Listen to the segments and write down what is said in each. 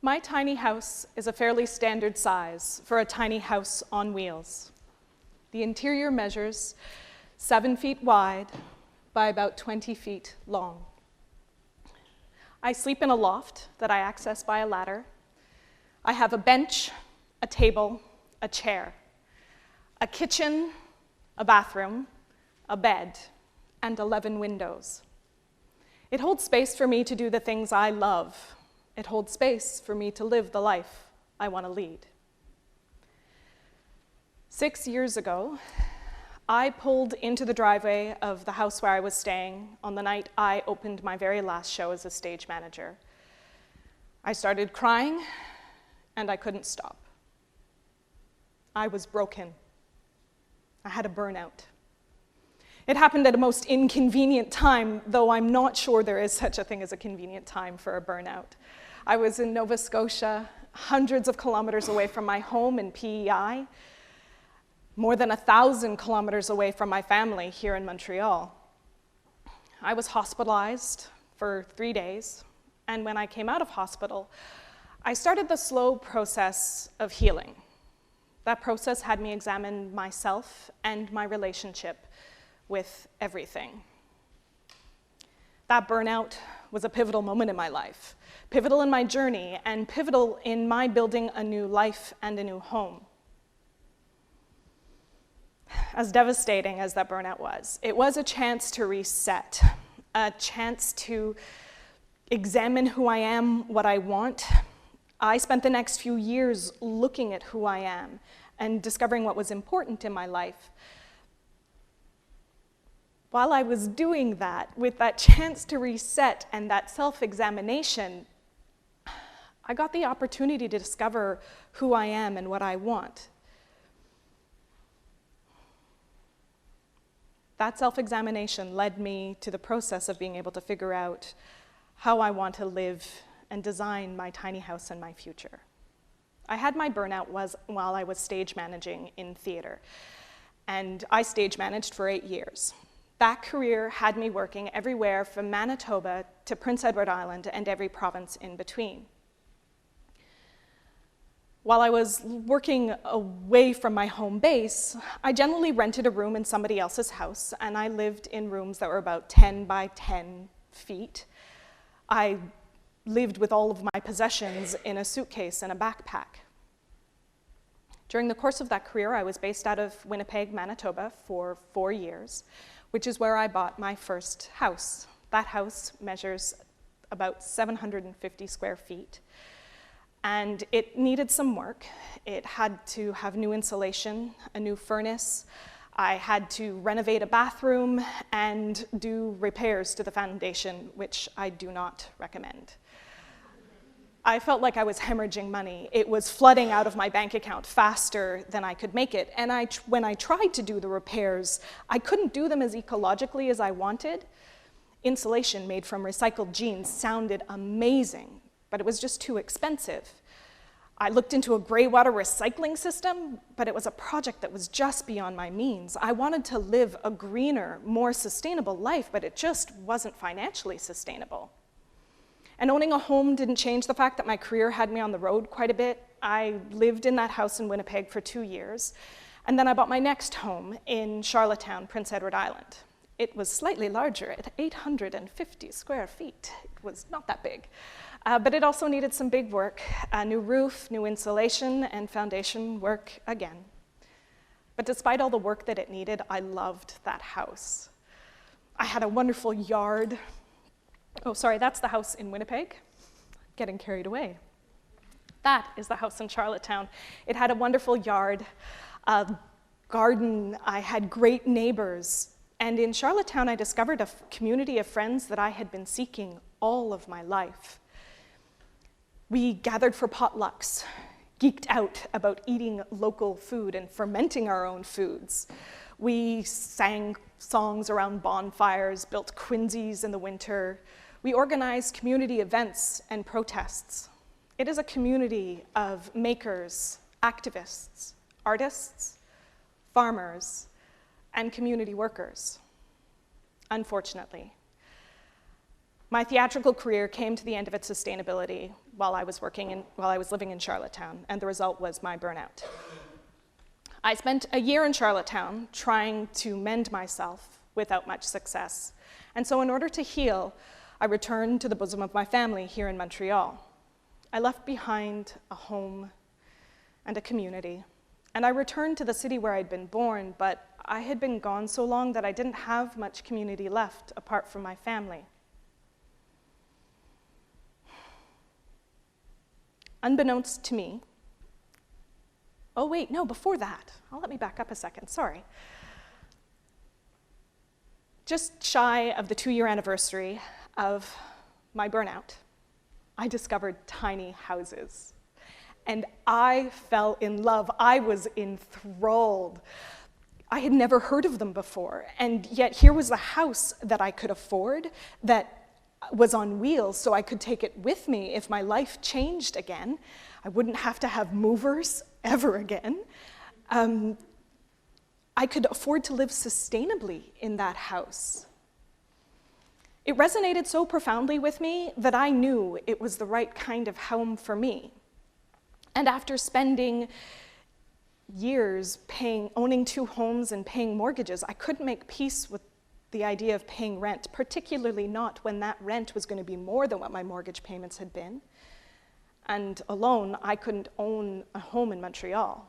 My tiny house is a fairly standard size for a tiny house on wheels. The interior measures 7 feet wide by about 20 feet long. I sleep in a loft that I access by a ladder. I have a bench, a table, a chair, a kitchen, a bathroom, a bed, and 11 windows. It holds space for me to do the things I love. It holds space for me to live the life I want to lead. 6 years ago, I pulled into the driveway of the house where I was staying on the night I opened my very last show as a stage manager. I started crying, and I couldn't stop. I was broken. I had a burnout. It happened at a most inconvenient time, though I'm not sure there is such a thing as a convenient time for a burnout. I was in Nova Scotia, hundreds of kilometers away from my home in PEI, more than 1,000 kilometers away from my family here in Montreal. I was hospitalized for 3 days, and when I came out of hospital, I started the slow process of healing. That process had me examine myself and my relationship with everything. That burnout was a pivotal moment in my life, pivotal in my journey, and pivotal in my building a new life and a new home. As devastating as that burnout was, it was a chance to reset, a chance to examine who I am, what I want. I spent the next few years looking at who I am and discovering what was important in my life. While I was doing that, with that chance to reset and that self-examination, I got the opportunity to discover who I am and what I want. That self-examination led me to the process of being able to figure out how I want to live and design my tiny house and my future. I had my burnout while I was stage managing in theater, and I stage managed for 8 years. That career had me working everywhere from Manitoba to Prince Edward Island and every province in between. While I was working away from my home base, I generally rented a room in somebody else's house, and I lived in rooms that were about 10 by 10 feet. I lived with all of my possessions in a suitcase and a backpack. During the course of that career, I was based out of Winnipeg, Manitoba for 4 years, which is where I bought my first house. That house measures about 750 square feet. And it needed some work. It had to have new insulation, a new furnace. I had to renovate a bathroom and do repairs to the foundation, which I do not recommend. I felt like I was hemorrhaging money. It was flooding out of my bank account faster than I could make it. And when I tried to do the repairs, I couldn't do them as ecologically as I wanted. Insulation made from recycled jeans sounded amazing, but it was just too expensive. I looked into a gray water recycling system, but it was a project that was just beyond my means. I wanted to live a greener, more sustainable life, but it just wasn't financially sustainable. And owning a home didn't change the fact that my career had me on the road quite a bit. I lived in that house in Winnipeg for 2 years, and then I bought my next home in Charlottetown, Prince Edward Island. It was slightly larger at 850 square feet. It was not that big. But it also needed some big work, a new roof, new insulation, and foundation work again. But despite all the work that it needed, I loved that house. I had a wonderful yard. Oh, sorry, that's the house in Winnipeg. Getting carried away. That is the house in Charlottetown. It had a wonderful yard, a garden. I had great neighbors. And in Charlottetown, I discovered a community of friends that I had been seeking all of my life. We gathered for potlucks, geeked out about eating local food and fermenting our own foods. We sang songs around bonfires, built quinzees in the winter. We organized community events and protests. It is a community of makers, activists, artists, farmers, and community workers. Unfortunately, My theatrical career came to the end of its sustainability while I was living in Charlottetown, and the result was my burnout. I spent a year in Charlottetown trying to mend myself without much success. And so in order to heal, I returned to the bosom of my family here in Montreal. I left behind a home and a community, and I returned to the city where I'd been born, but I had been gone so long that I didn't have much community left apart from my family. Unbeknownst to me, oh wait, no, before that, let me back up a second, sorry. Just shy of the 2-year anniversary of my burnout, I discovered tiny houses. And I fell in love. I was enthralled. I had never heard of them before, and yet here was a house that I could afford, that was on wheels, so I could take it with me if my life changed again. I wouldn't have to have movers ever again. I could afford to live sustainably in that house. It resonated so profoundly with me that I knew it was the right kind of home for me. And after spending years owning 2 homes and paying mortgages, I couldn't make peace with the idea of paying rent, particularly not when that rent was going to be more than what my mortgage payments had been. And alone, I couldn't own a home in Montreal.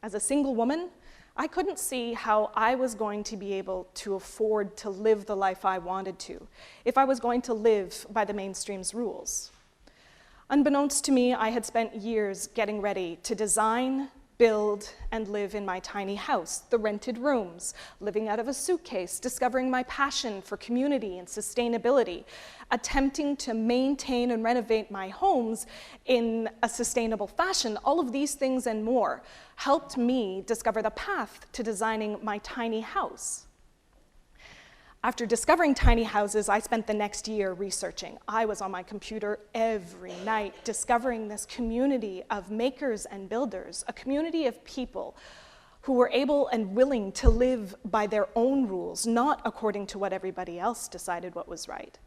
As a single woman, I couldn't see how I was going to be able to afford to live the life I wanted to, if I was going to live by the mainstream's rules. Unbeknownst to me, I had spent years getting ready to design, build, and live in my tiny house, the rented rooms, living out of a suitcase, discovering my passion for community and sustainability, attempting to maintain and renovate my homes in a sustainable fashion. All of these things and more helped me discover the path to designing my tiny house. After discovering tiny houses, I spent the next year researching. I was on my computer every night, discovering this community of makers and builders, a community of people who were able and willing to live by their own rules, not according to what everybody else decided what was right.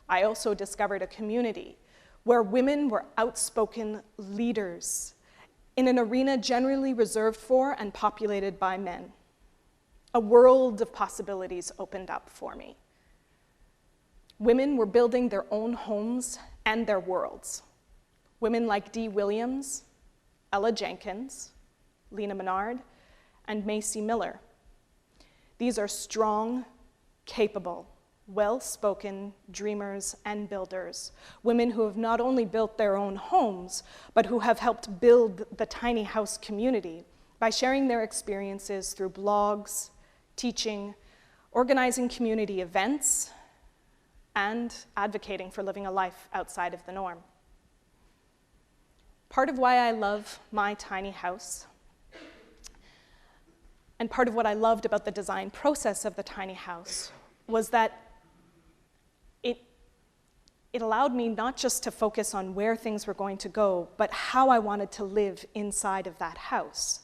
I also discovered a community where women were outspoken leaders in an arena generally reserved for and populated by men. A world of possibilities opened up for me. Women were building their own homes and their worlds. Women like Dee Williams, Ella Jenkins, Lena Menard, and Macy Miller. These are strong, capable, well-spoken dreamers and builders, women who have not only built their own homes, but who have helped build the tiny house community by sharing their experiences through blogs, teaching, organizing community events, and advocating for living a life outside of the norm. Part of why I love my tiny house, and part of what I loved about the design process of the tiny house, was that it allowed me not just to focus on where things were going to go, but how I wanted to live inside of that house.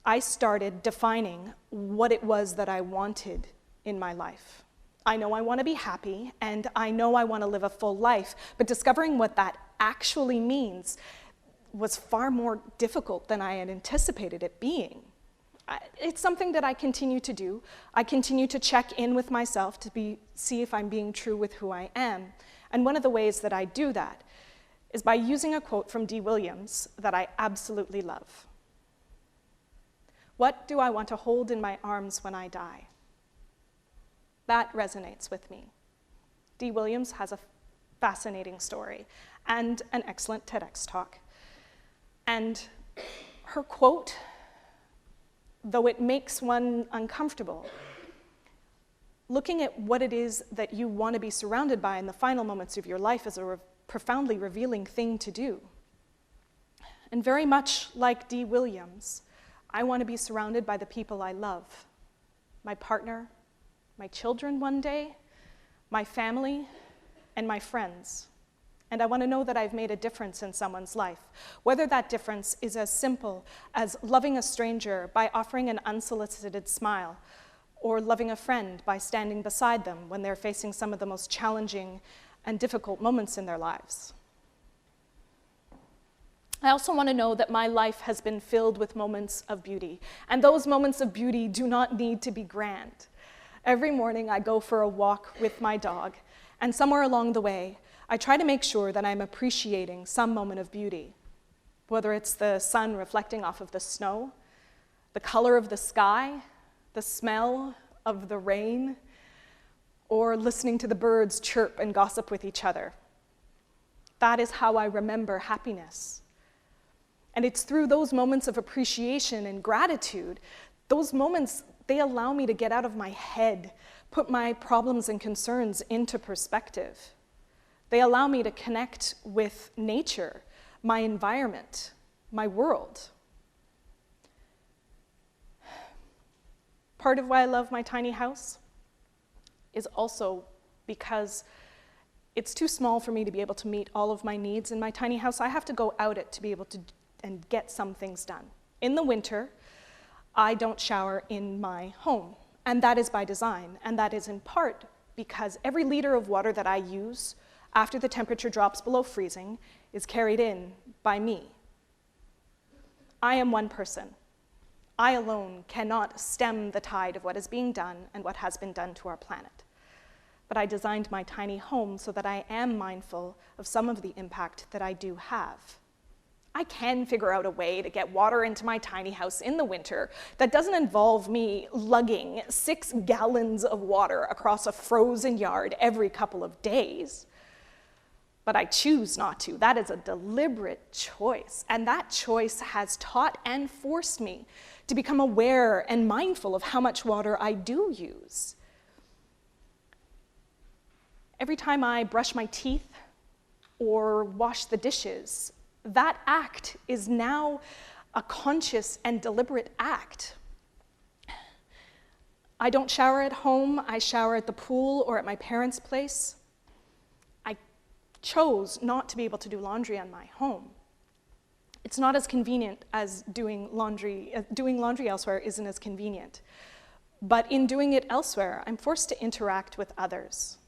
I started defining what it was that I wanted in my life. I know I want to be happy, and I know I want to live a full life, but discovering what that actually means was far more difficult than I had anticipated it being. It's something that I continue to do. I continue to check in with myself to see if I'm being true with who I am. And one of the ways that I do that is by using a quote from Dee Williams that I absolutely love. What do I want to hold in my arms when I die? That resonates with me. Dee Williams has a fascinating story and an excellent TEDx talk. And her quote, though it makes one uncomfortable, looking at what it is that you want to be surrounded by in the final moments of your life is a profoundly revealing thing to do. And very much like Dee Williams, I want to be surrounded by the people I love, my partner, my children one day, my family, and my friends. And I want to know that I've made a difference in someone's life, whether that difference is as simple as loving a stranger by offering an unsolicited smile, or loving a friend by standing beside them when they're facing some of the most challenging and difficult moments in their lives. I also want to know that my life has been filled with moments of beauty, and those moments of beauty do not need to be grand. Every morning I go for a walk with my dog, and somewhere along the way, I try to make sure that I'm appreciating some moment of beauty, whether it's the sun reflecting off of the snow, the color of the sky, the smell of the rain, or listening to the birds chirp and gossip with each other. That is how I remember happiness. And it's through those moments of appreciation and gratitude, those moments, they allow me to get out of my head, put my problems and concerns into perspective. They allow me to connect with nature, my environment, my world. Part of why I love my tiny house is also because it's too small for me to be able to meet all of my needs in my tiny house. I have to go out it to be able to and get some things done. In the winter, I don't shower in my home, and that is by design, and that is in part because every liter of water that I use after the temperature drops below freezing is carried in by me. I am one person. I alone cannot stem the tide of what is being done and what has been done to our planet. But I designed my tiny home so that I am mindful of some of the impact that I do have. I can figure out a way to get water into my tiny house in the winter that doesn't involve me lugging 6 gallons of water across a frozen yard every couple of days. But I choose not to. That is a deliberate choice. And that choice has taught and forced me to become aware and mindful of how much water I do use. Every time I brush my teeth or wash the dishes, that act is now a conscious and deliberate act. I don't shower at home. I shower at the pool or at my parents' place. I chose not to be able to do laundry on my home. It's not as convenient as doing laundry elsewhere isn't as convenient. But in doing it elsewhere, I'm forced to interact with others.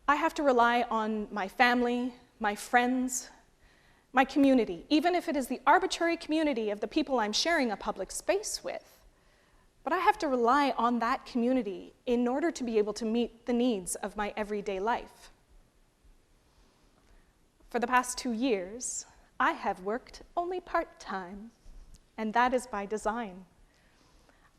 I have to rely on my family, my friends, my community, even if it is the arbitrary community of the people I'm sharing a public space with. But I have to rely on that community in order to be able to meet the needs of my everyday life. For the past 2 years, I have worked only part-time, and that is by design.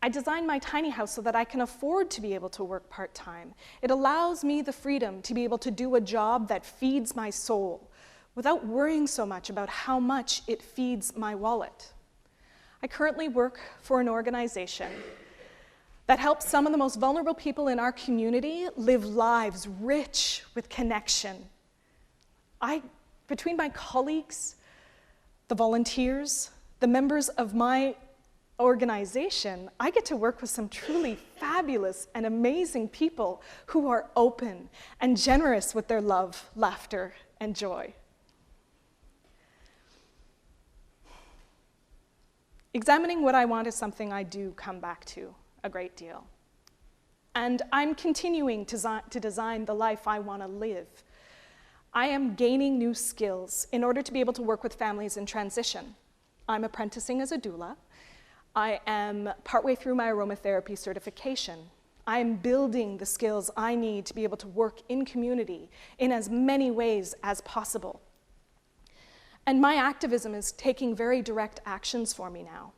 I designed my tiny house so that I can afford to be able to work part-time. It allows me the freedom to be able to do a job that feeds my soul without worrying so much about how much it feeds my wallet. I currently work for an organization that helps some of the most vulnerable people in our community live lives rich with connection. Between my colleagues, the volunteers, the members of my organization, I get to work with some truly fabulous and amazing people who are open and generous with their love, laughter, and joy. Examining what I want is something I do come back to a great deal. And I'm continuing to design the life I want to live. I am gaining new skills in order to be able to work with families in transition. I'm apprenticing as a doula. I am partway through my aromatherapy certification. I am building the skills I need to be able to work in community in as many ways as possible. And my activism is taking very direct actions for me now.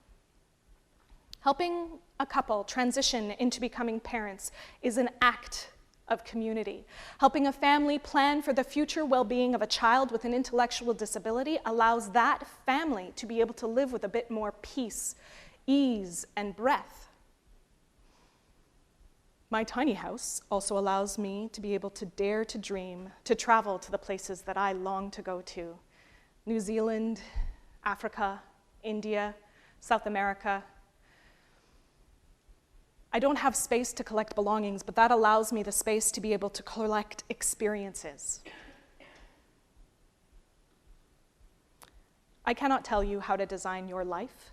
Helping a couple transition into becoming parents is an act of community. Helping a family plan for the future well-being of a child with an intellectual disability allows that family to be able to live with a bit more peace, ease, and breath. My tiny house also allows me to be able to dare to dream, to travel to the places that I long to go to. New Zealand, Africa, India, South America. I don't have space to collect belongings, but that allows me the space to be able to collect experiences. I cannot tell you how to design your life.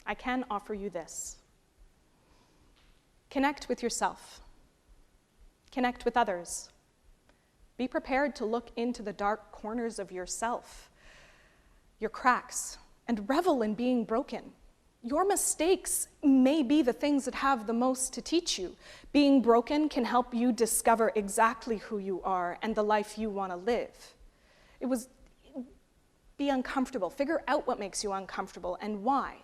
I can offer you this. Connect with yourself. Connect with others. Be prepared to look into the dark corners of yourself, your cracks, and revel in being broken. Your mistakes may be the things that have the most to teach you. Being broken can help you discover exactly who you are and the life you want to live. Be uncomfortable. Figure out what makes you uncomfortable and why.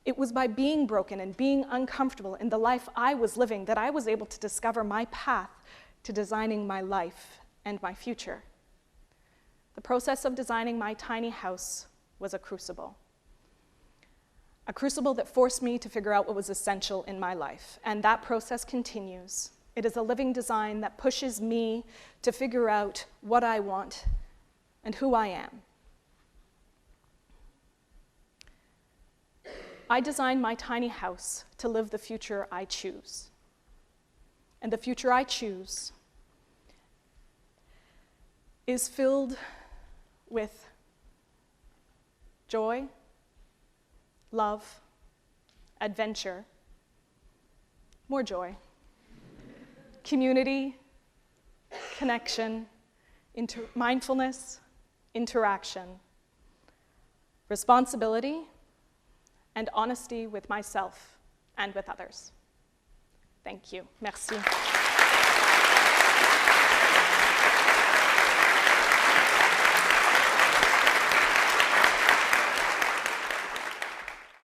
It was by being broken and being uncomfortable in the life I was living that I was able to discover my path to designing my life and my future. The process of designing my tiny house was a crucible that forced me to figure out what was essential in my life, and that process continues. It is a living design that pushes me to figure out what I want and who I am. I designed my tiny house to live the future I choose. And the future I choose is filled with joy, love, adventure, more joy, community, connection, mindfulness, interaction, responsibility, and honesty with myself and with others. Thank you. Merci.